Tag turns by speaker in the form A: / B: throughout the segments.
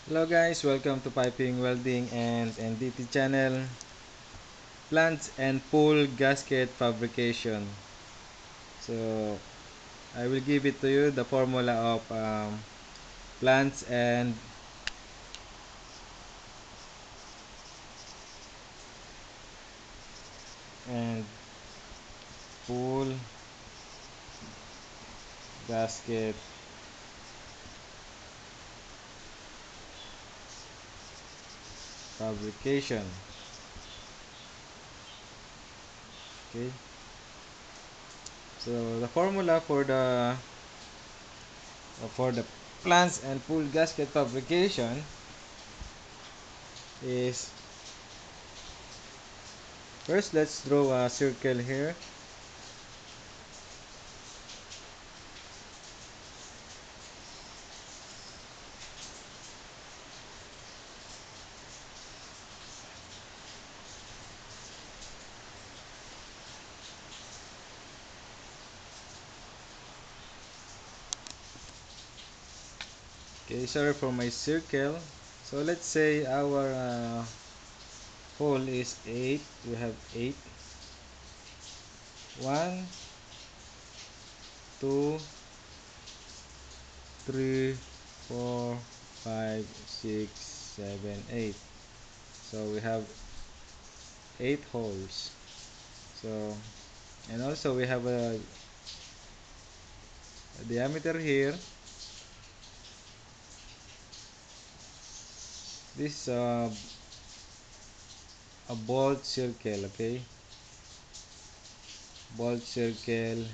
A: Hello guys, welcome to Piping, Welding and NDT channel. Plants and pool gasket fabrication. So I will give it to you the formula of plants and pool gasket fabrication. Okay. So the formula for the plants and pool gasket fabrication is, first let's draw a circle here. Okay, sorry for my circle. So let's say our hole is 8. We have 8. 1, 2, 3, 4, 5, 6, 7, 8. So we have 8 holes. So, and also we have a diameter here. This a bolt circle, okay? Bolt circle,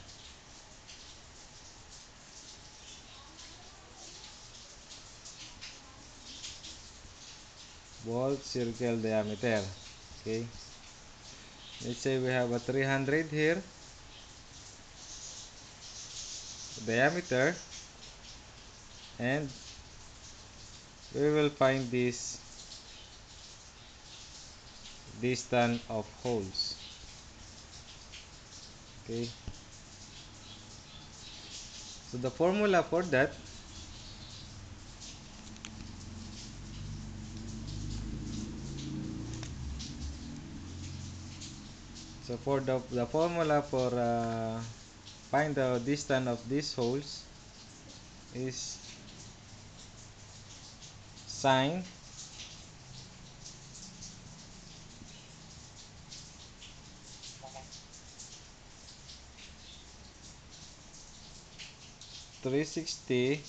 A: bolt circle diameter, okay? Let's say we have a 300 here diameter, and we will find this distance of holes. Okay, so the formula for that, so for the formula for find the distance of these holes is sine 360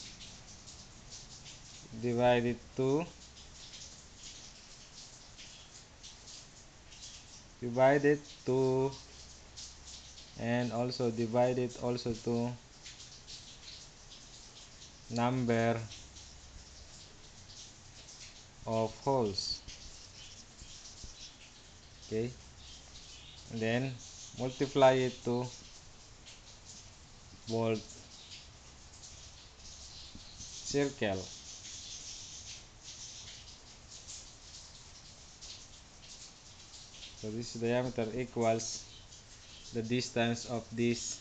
A: divided 2 and also divided also to number of holes. Okay, and then multiply it to bolt circle. So this diameter equals the distance of these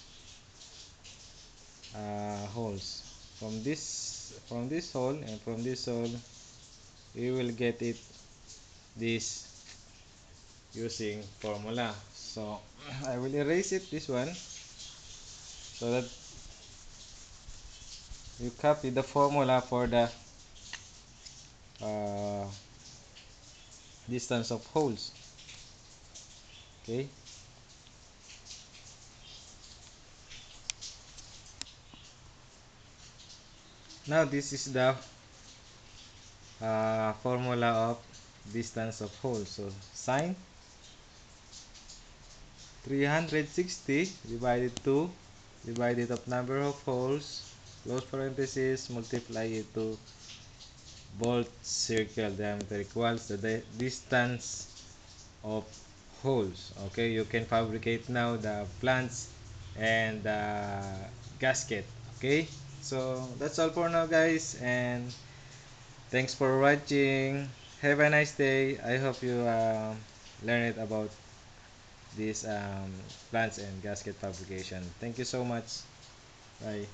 A: holes. From this hole and from this hole, we will get it this using formula. So I will erase it, this one, so that you copy the formula for the uh, distance of holes. Okay, now this is the formula of distance of holes. So sine 360 divided 2 divided of number of holes, close parenthesis, multiply it to bolt circle diameter equals the distance of holes. Okay, you can fabricate now the plants and the gasket. Okay, so that's all for now guys, and thanks for watching. Have a nice day. I hope you learn it about this plants and gasket fabrication. Thank you so much. Bye.